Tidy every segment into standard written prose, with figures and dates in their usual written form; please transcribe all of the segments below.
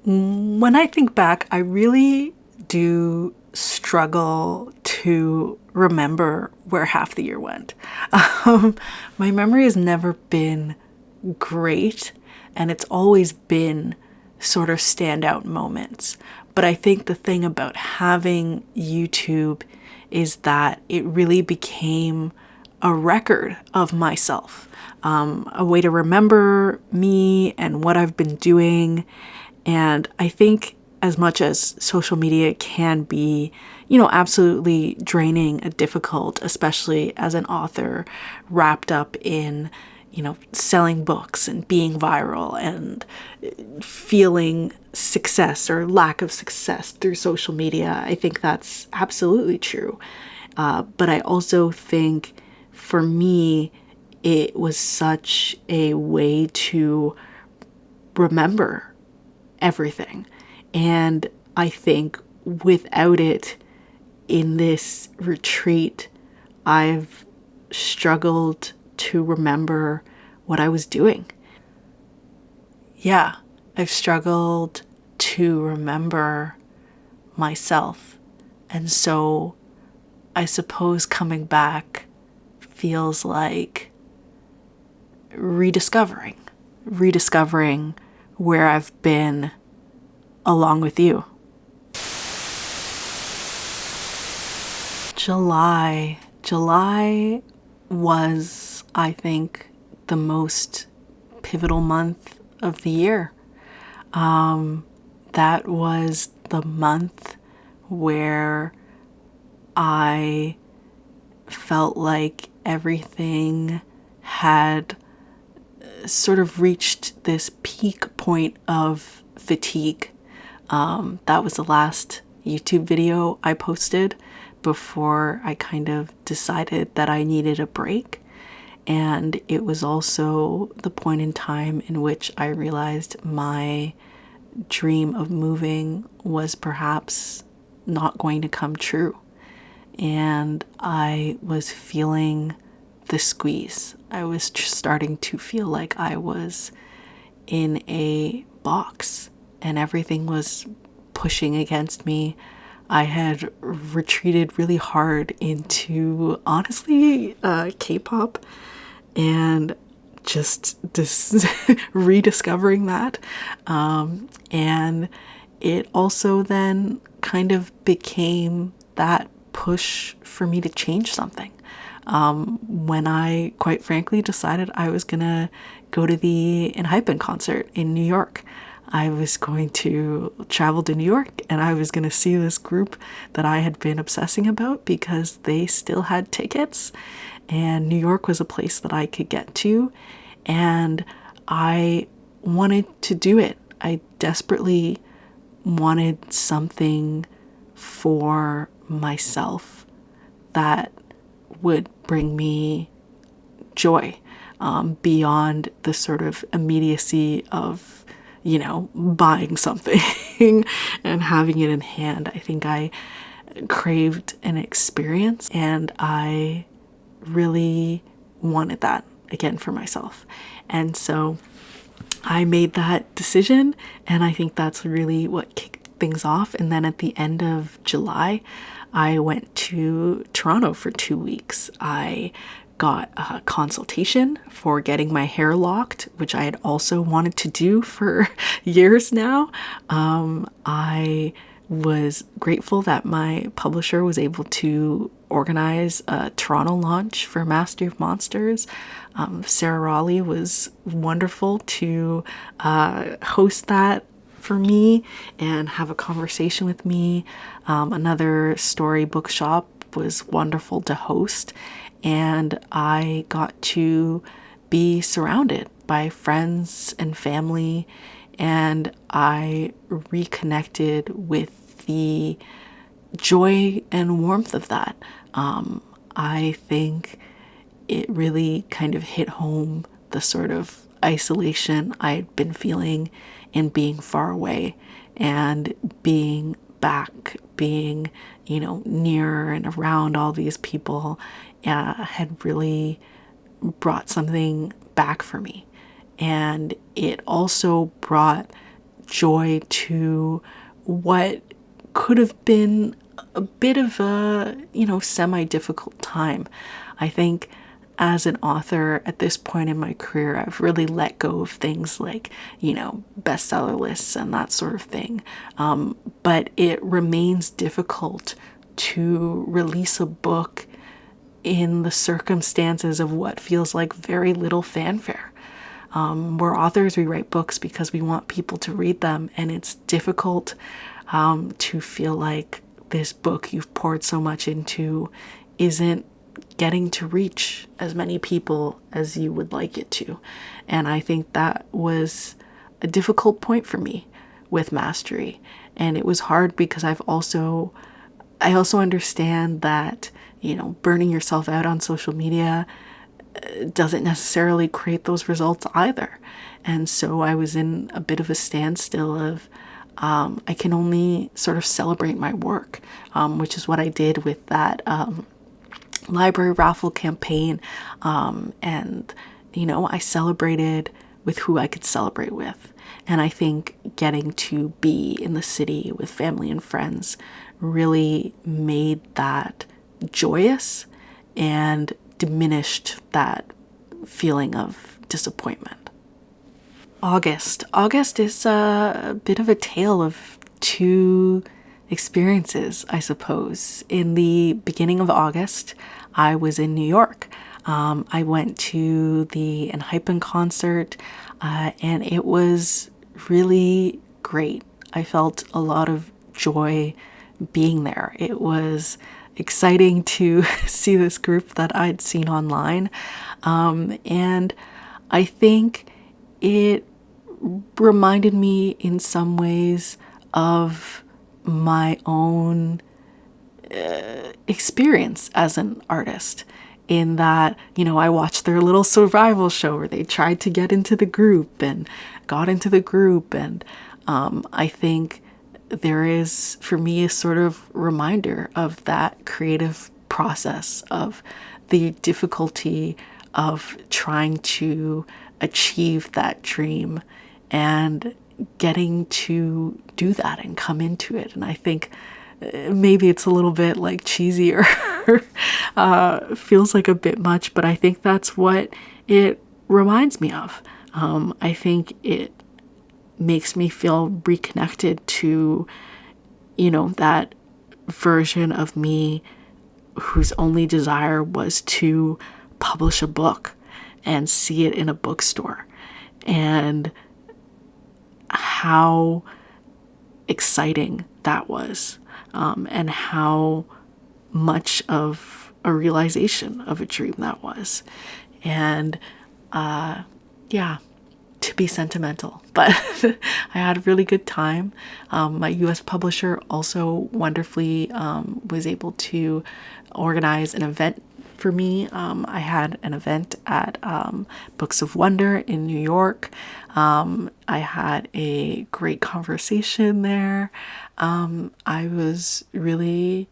When I think back, I really do struggle to remember where half the year went. My memory has never been great, and it's always been sort of standout moments. But I think the thing about having YouTube is that it really became a record of myself, a way to remember me and what I've been doing. And I think as much as social media can be, absolutely draining and difficult, especially as an author wrapped up in, selling books and being viral and feeling success or lack of success through social media, I think that's absolutely true. But I also think for me, it was such a way to remember everything. And I think without it, in this retreat, I've struggled to remember what I was doing. Yeah, I've struggled to remember myself. And so I suppose coming back feels like rediscovering where I've been along with you. July was, I think, the most pivotal month of the year. That was the month where I felt like everything had sort of reached this peak point of fatigue. That was the last YouTube video I posted before I kind of decided that I needed a break. And it was also the point in time in which I realized my dream of moving was perhaps not going to come true. And I was feeling the squeeze. I was starting to feel like I was in a box and everything was pushing against me. I had retreated really hard into, honestly, K-pop, and just rediscovering that. And it also then kind of became that push for me to change something. When I, quite frankly, decided I was gonna go to the Enhypen concert in New York. I was going to travel to New York and I was going to see this group that I had been obsessing about because they still had tickets and New York was a place that I could get to, and I wanted to do it. I desperately wanted something for myself that would bring me joy, beyond the sort of immediacy of buying something and having it in hand. I think I craved an experience and I really wanted that again for myself. And so I made that decision, and I think that's really what kicked things off. And then at the end of July, I went to Toronto for 2 weeks. I got a consultation for getting my hair locked, which I had also wanted to do for years now. I was grateful that my publisher was able to organize a Toronto launch for Master of Monsters. Sarah Raleigh was wonderful to host that for me and have a conversation with me. Another story bookshop was wonderful to host, and I got to be surrounded by friends and family, and I reconnected with the joy and warmth of that. I think it really kind of hit home the sort of isolation I'd been feeling in being far away, and being back, being, near and around all these people had really brought something back for me. And it also brought joy to what could have been a bit of a, semi-difficult time. I think as an author at this point in my career, I've really let go of things like, bestseller lists and that sort of thing. But it remains difficult to release a book in the circumstances of what feels like very little fanfare. We're authors, we write books because we want people to read them, and it's difficult to feel like this book you've poured so much into isn't getting to reach as many people as you would like it to. And I think that was a difficult point for me with Mastery. And it was hard because I also understand that, burning yourself out on social media doesn't necessarily create those results either. And so I was in a bit of a standstill of I can only sort of celebrate my work, which is what I did with that library raffle campaign. And, I celebrated with who I could celebrate with. And I think getting to be in the city with family and friends really made that joyous and diminished that feeling of disappointment. August is a bit of a tale of two experiences, I suppose. In the beginning of August, I was in New York. I went to the Enhypen concert, and it was really great. I felt a lot of joy being there. It was exciting to see this group that I'd seen online. And I think it reminded me in some ways of my own experience as an artist, in that, I watched their little survival show where they tried to get into the group and got into the group. And I think there is, for me, a sort of reminder of that creative process, of the difficulty of trying to achieve that dream and getting to do that and come into it. And I think maybe it's a little bit like cheesy or feels like a bit much, but I think that's what it reminds me of. I think it makes me feel reconnected to, that version of me whose only desire was to publish a book and see it in a bookstore, and how exciting that was, and how much of a realization of a dream that was. And yeah, to be sentimental, but I had a really good time. My US publisher also wonderfully was able to organize an event for me. I had an event at Books of Wonder in New York. I had a great conversation there. I was really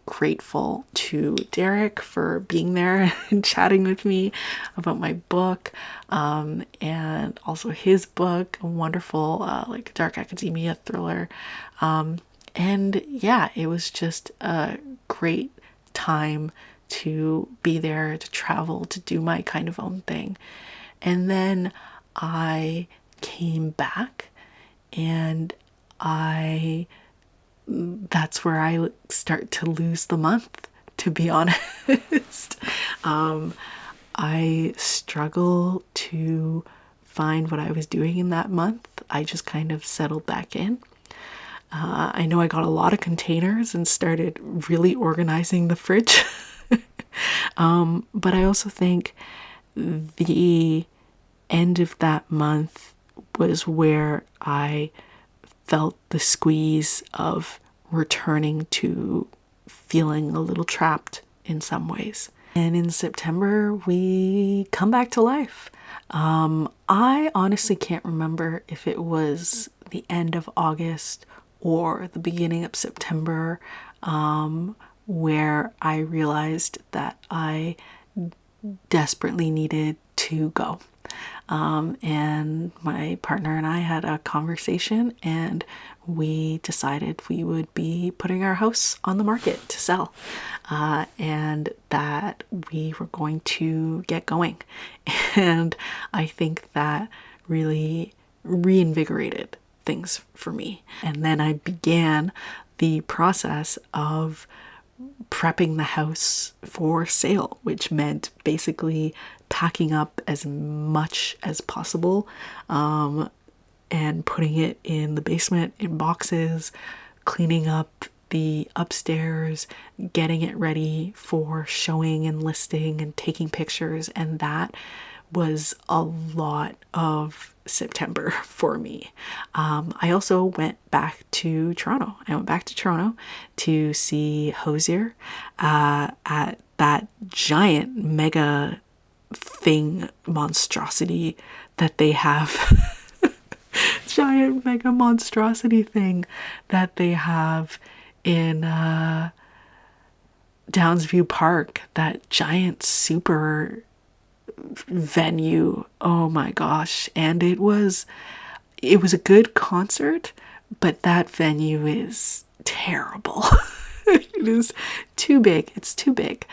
grateful to Derek for being there and chatting with me about my book, and also his book, a wonderful like dark academia thriller. And yeah, it was just a great time to be there, to travel, to do my kind of own thing. And then I came back, and that's where I start to lose the month, to be honest. I struggle to find what I was doing in that month. I just kind of settled back in. I know I got a lot of containers and started really organizing the fridge. But I also think the end of that month was where I felt the squeeze of returning to feeling a little trapped in some ways. And in September, we come back to life. I honestly can't remember if it was the end of August or the beginning of September, where I realized that I desperately needed to go. And my partner and I had a conversation, and we decided we would be putting our house on the market to sell, and that we were going to get going. And I think that really reinvigorated things for me. And then I began the process of prepping the house for sale, which meant basically packing up as much as possible, and putting it in the basement in boxes, cleaning up the upstairs, getting it ready for showing and listing and taking pictures. And that was a lot of September for me. I also went back to Toronto. I went back to Toronto to see Hosier at that giant mega thing monstrosity that they have. Giant mega monstrosity thing that they have in Downsview Park, that giant super venue. Oh my gosh. And it was a good concert, but that venue is terrible. It is too big. It's too big.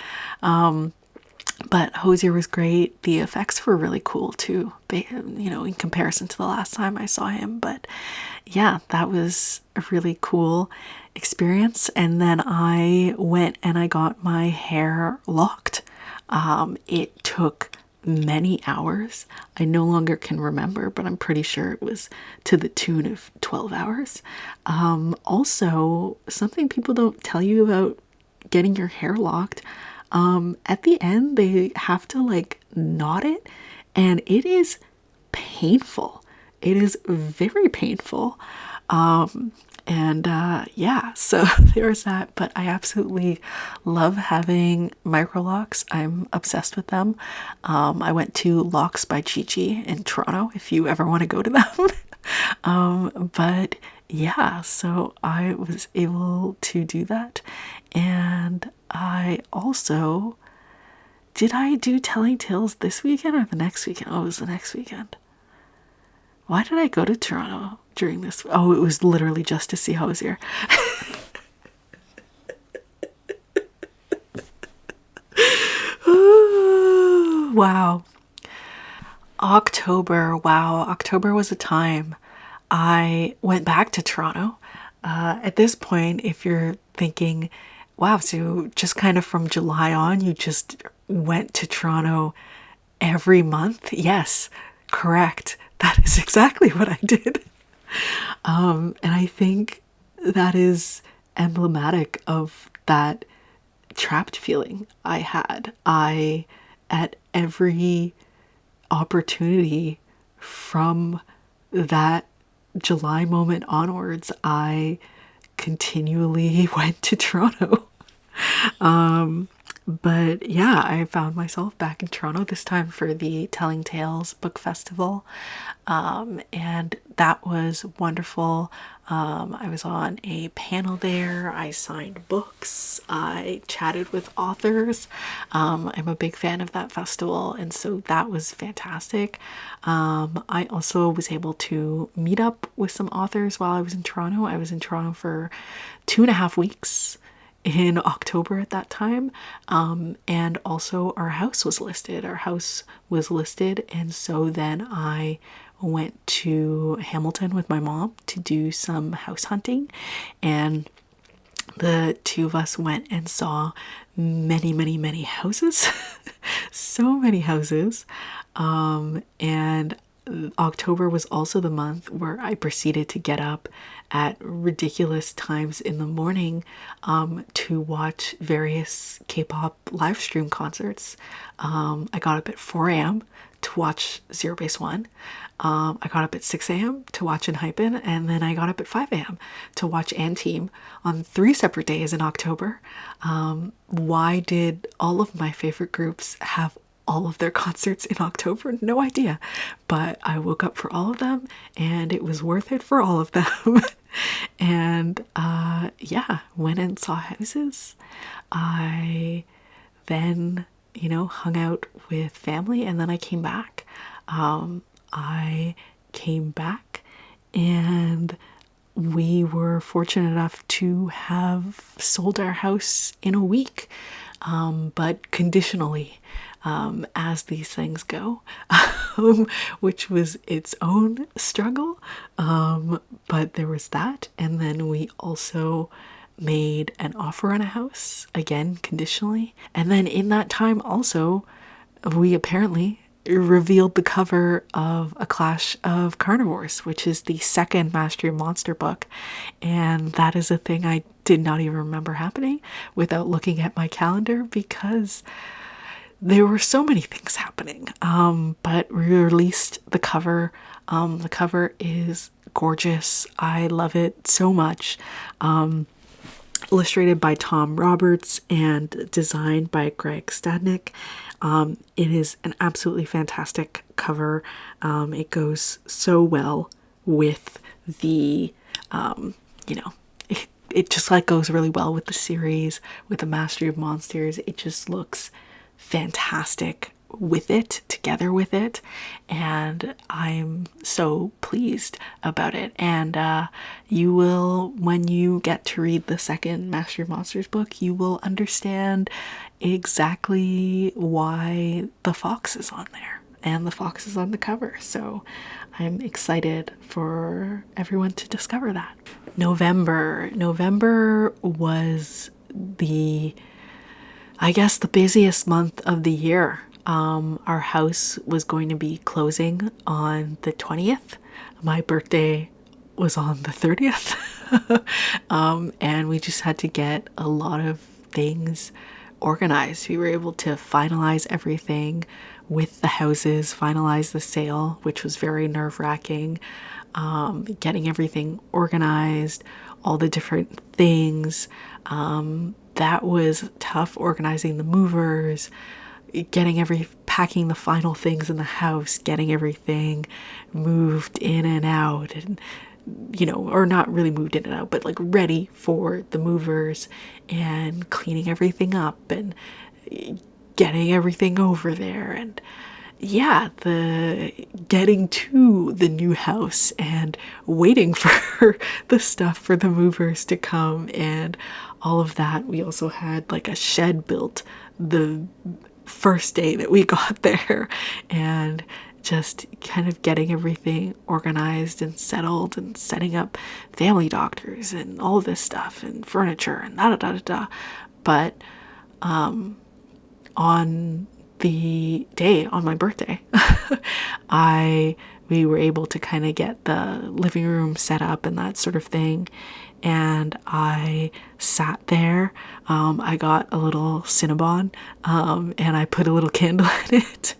But Hosier was great. The effects were really cool too, in comparison to the last time I saw him. But yeah, that was a really cool experience. And then I went and I got my hair locked. It took many hours. I no longer can remember, but I'm pretty sure it was to the tune of 12 hours. Also, something people don't tell you about getting your hair locked, at the end, they have to like knot it, and it is painful. It is very painful. Yeah, so there's that. But I absolutely love having micro locks. I'm obsessed with them. I went to Locks by Chi-Chi in Toronto, if you ever want to go to them. But yeah, so I was able to do that. And I also, did I do Telling Tales this weekend or the next weekend? Oh, it was the next weekend. Why did I go to Toronto during this? Oh, it was literally just to see Hosier. Wow. October. Wow. October was a time. I went back to Toronto. At this point, if you're thinking, wow, so just kind of from July on, you just went to Toronto every month? Yes, correct. That is exactly what I did. And I think that is emblematic of that trapped feeling I had. At every opportunity from that July moment onwards, I continually went to Toronto. But yeah, I found myself back in Toronto this time for the Telling Tales Book Festival. And that was wonderful. I was on a panel there. I signed books. I chatted with authors. I'm a big fan of that festival, and so that was fantastic. I also was able to meet up with some authors while I was in Toronto. I was in Toronto for 2.5 weeks in October at that time. And also our house was listed. And so then I went to Hamilton with my mom to do some house hunting, and the two of us went and saw many, many, many houses. So many houses. And October was also the month where I proceeded to get up at ridiculous times in the morning to watch various K-pop live stream concerts. I got up at 4 a.m. to watch Zero Base One. I got up at 6 a.m. to watch Enhypen, and then I got up at 5 a.m. to watch Anteam on 3 separate days in October. Why did all of my favorite groups have all of their concerts in October? No idea. But I woke up for all of them, and it was worth it for all of them. And yeah, went and saw houses. I then, hung out with family, and then I came back. I came back, and we were fortunate enough to have sold our house in a week, but conditionally, as these things go, which was its own struggle. But there was that, and then we also made an offer on a house, again conditionally. And then in that time also, we apparently revealed the cover of A Clash of Carnivores, which is the second Mastery of Monster book. And that is a thing I did not even remember happening without looking at my calendar, because there were so many things happening. But we released the cover. The cover is gorgeous. I love it so much. Illustrated by Tom Roberts and designed by Greg Stadnick. It is an absolutely fantastic cover. It goes so well with the, it just like goes really well with the series, with the Mastery of Monsters. It just looks fantastic with it, together with it, and I'm so pleased about it. And you will, when you get to read the second Mastery of Monsters book, you will understand exactly why the fox is on there and the fox is on the cover. So I'm excited for everyone to discover that. November was I guess the busiest month of the year. Our house was going to be closing on the 20th. My birthday was on the 30th. And we just had to get a lot of things organized. We were able to finalize everything with the houses, finalize the sale, which was very nerve-wracking. Getting everything organized, all the different things. That was tough, organizing the movers, packing the final things in the house, getting everything moved in and out, and or not really moved in and out, but like ready for the movers, and cleaning everything up and getting everything over there. And yeah, the getting to the new house and waiting for the stuff for the movers to come and all of that. We also had like a shed built the first day that we got there, and just kind of getting everything organized and settled and setting up family doctors and all this stuff and furniture and da da da da. But on the day on my birthday, we were able to kind of get the living room set up and that sort of thing. And I sat there. I got a little Cinnabon, and I put a little candle in it.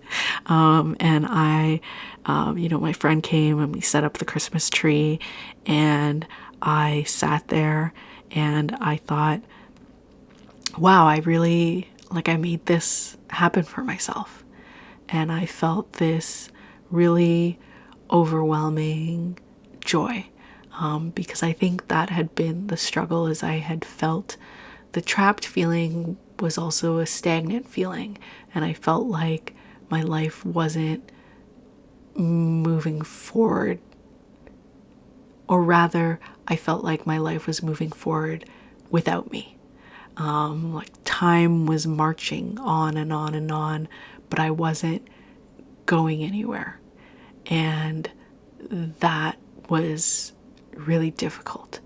And my friend came and we set up the Christmas tree, and I sat there and I thought, wow, I made this happen for myself. And I felt this really overwhelming joy. Because I think that had been the struggle, as I had felt the trapped feeling was also a stagnant feeling. And I felt like my life wasn't moving forward. Or rather, I felt like my life was moving forward without me. Like time was marching on and on and on, but I wasn't going anywhere. And that was really difficult.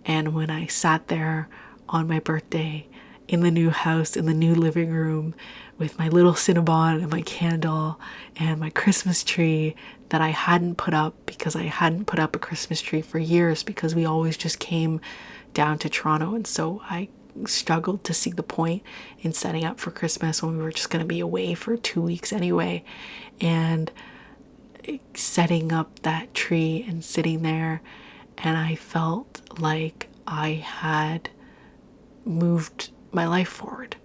And when I sat there on my birthday in the new house, in the new living room, with my little Cinnabon and my candle and my Christmas tree that I hadn't put up, because I hadn't put up a Christmas tree for years, because we always just came down to Toronto, and so I struggled to see the point in setting up for Christmas when we were just going to be away for 2 weeks anyway. And setting up that tree and sitting there, and I felt like I had moved my life forward.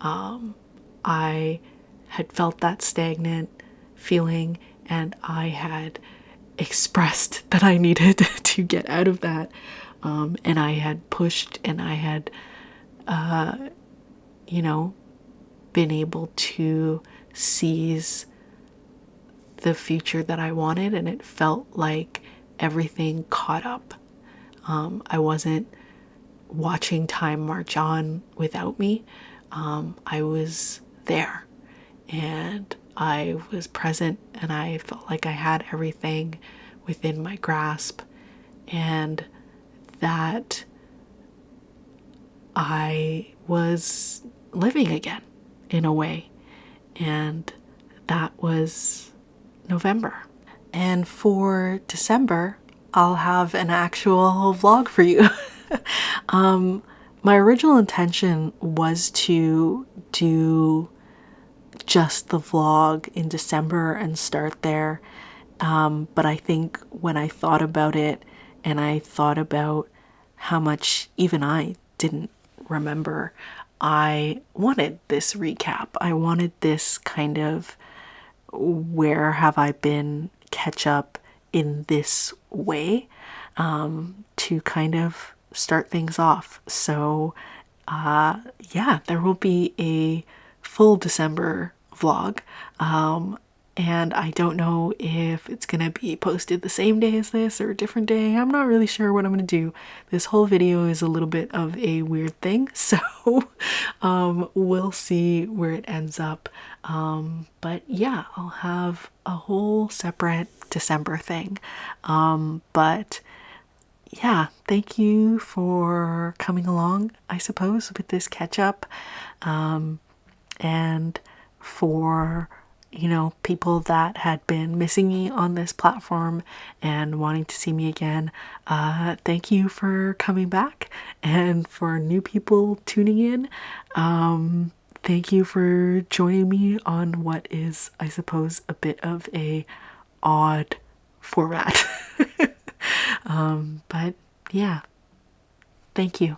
I had felt that stagnant feeling, and I had expressed that I needed to get out of that. And I had pushed, and I had, been able to seize the future that I wanted, and it felt like everything caught up. I wasn't watching time march on without me. I was there and I was present, and I felt like I had everything within my grasp, and that I was living again in a way. And that was November. And for December, I'll have an actual vlog for you. My original intention was to do just the vlog in December and start there. But I think when I thought about it, and I thought about how much even I didn't remember, I wanted this recap. I wanted this kind of where have I been catch up in this way, to kind of start things off. So yeah, there will be a full December vlog. And I don't know if it's gonna be posted the same day as this or a different day. I'm not really sure what I'm gonna do. This whole video is a little bit of a weird thing, so we'll see where it ends up. But yeah, I'll have a whole separate December thing. But yeah, thank you for coming along, I suppose, with this catch up. And for, you know, people that had been missing me on this platform and wanting to see me again, thank you for coming back. And for new people tuning in, thank you for joining me on what is, I suppose, a bit of a odd format. But yeah, thank you.